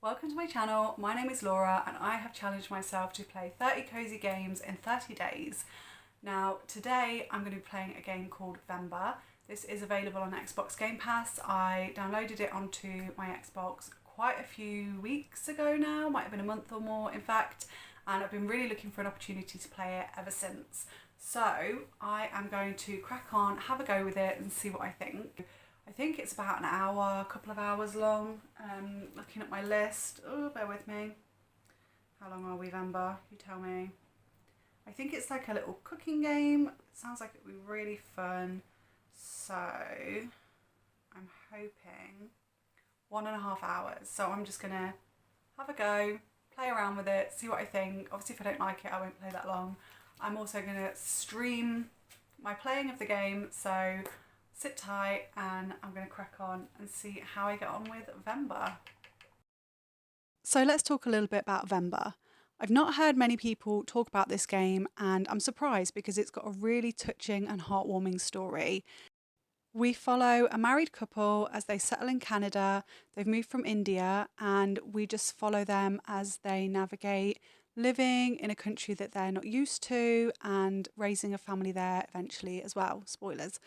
Welcome to my channel. My name is Laura and I have challenged myself to play 30 cozy games in 30 days. Now today I'm going to be playing a game called Venba. This is available on Xbox Game Pass. I downloaded it onto my Xbox quite a few weeks ago now, might have been a month or more in fact, and I've been really looking for an opportunity to play it ever since. So I am going to crack on, have a go with it and see what I think. I think it's about an hour, a couple of hours long. Looking at my list, oh, bear with me. How long are we, Venba? You tell me. I think it's like a little cooking game. It sounds like it'd be really fun. So I'm hoping 1.5 hours. So I'm just gonna have a go, play around with it, see what I think. Obviously if I don't like it, I won't play that long. I'm also gonna stream my playing of the game, so sit tight and I'm going to crack on and see how I get on with Venba. So let's talk a little bit about Venba. I've not heard many people talk about this game and I'm surprised because it's got a really touching and heartwarming story. We follow a married couple as they settle in Canada. They've moved from India and we just follow them as they navigate living in a country that they're not used to and raising a family there eventually as well. Spoilers.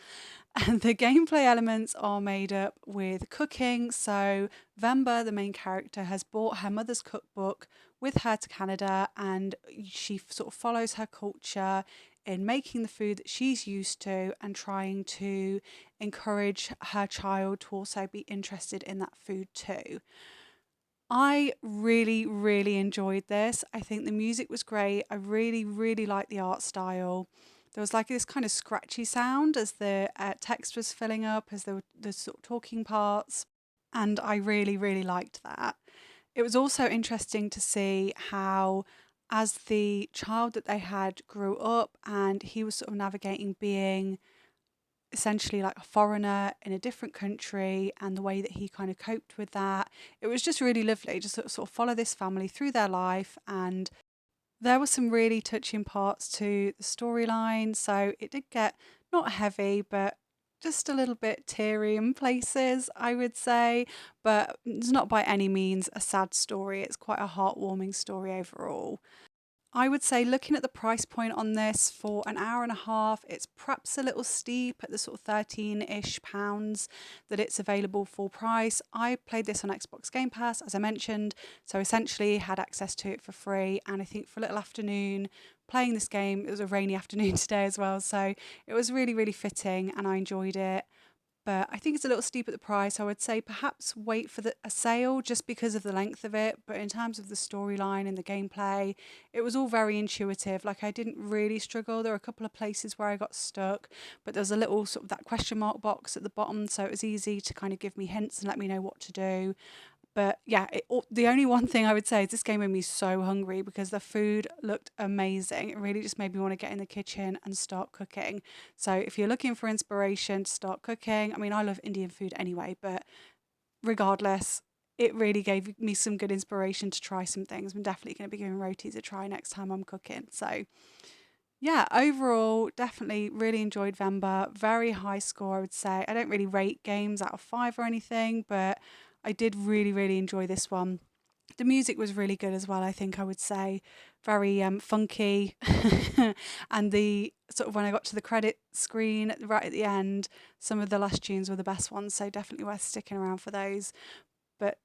And the gameplay elements are made up with cooking. So Venba, the main character, has brought her mother's cookbook with her to Canada and she sort of follows her culture in making the food that she's used to and trying to encourage her child to also be interested in that food too. I really enjoyed this. I think the music was great. I really liked the art style. There was like this kind of scratchy sound as the text was filling up, as there were the sort of talking parts. And I really liked that. It was also interesting to see how, as the child that they had grew up and he was sort of navigating being essentially like a foreigner in a different country and the way that he kind of coped with that. It was just really lovely, just sort of follow this family through their life. And there were some really touching parts to the storyline. So it did get not heavy, but just a little bit teary in places, I would say. But it's not by any means a sad story. It's quite a heartwarming story overall. I would say looking at the price point on this for an hour and a half, it's perhaps a little steep at the sort of 13-ish pounds that it's available full price. I played this on Xbox Game Pass, as I mentioned, so essentially had access to it for free. And I think for a little afternoon playing this game, it was a rainy afternoon today as well, so it was really fitting and I enjoyed it. But I think it's a little steep at the price. I would say perhaps wait for a sale just because of the length of it. But in terms of the storyline and the gameplay, it was all very intuitive. Like I didn't really struggle. There were a couple of places where I got stuck, but there was a little sort of that question mark box at the bottom. So it was easy to kind of give me hints and let me know what to do. But yeah, the only one thing I would say is this game made me so hungry because the food looked amazing. It really just made me want to get in the kitchen and start cooking. So if you're looking for inspiration to start cooking, I mean, I love Indian food anyway, but regardless, it really gave me some good inspiration to try some things. I'm definitely going to be giving rotis a try next time I'm cooking. So yeah, overall, definitely really enjoyed Venba. Very high score, I would say. I don't really rate games out of 5 or anything, but I did really enjoy this one. The music was really good as well, I think I would say. Very funky. And the sort of when I got to the credit screen right at the end, some of the last tunes were the best ones, so definitely worth sticking around for those. But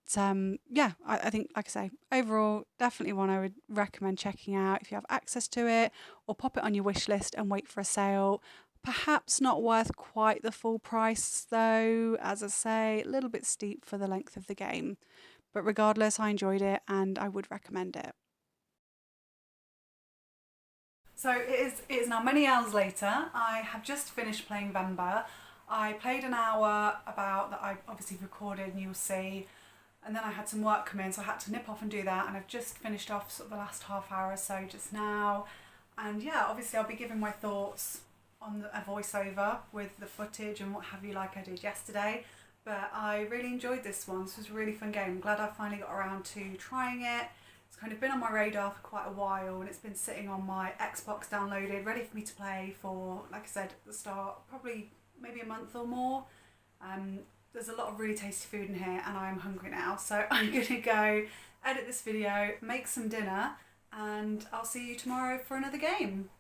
yeah, I think, like I say, overall, definitely one I would recommend checking out if you have access to it, or pop it on your wish list and wait for a sale. Perhaps not worth quite the full price, though, as I say, a little bit steep for the length of the game. But regardless, I enjoyed it and I would recommend it. So it is now many hours later. I have just finished playing Venba. I played an hour about that I obviously recorded and you'll see, and then I had some work come in, so I had to nip off and do that, and I've just finished off sort of the last half hour or so just now. And yeah, obviously I'll be giving my thoughts on a voiceover with the footage and what have you, like I did yesterday. But I really enjoyed this one. This was a really fun game. I'm glad I finally got around to trying it. It's kind of been on my radar for quite a while and it's been sitting on my Xbox downloaded, ready for me to play for, like I said at the start, probably maybe a month or more. there's a lot of really tasty food in here and I'm hungry now, so I'm gonna go edit this video, make some dinner, and I'll see you tomorrow for another game.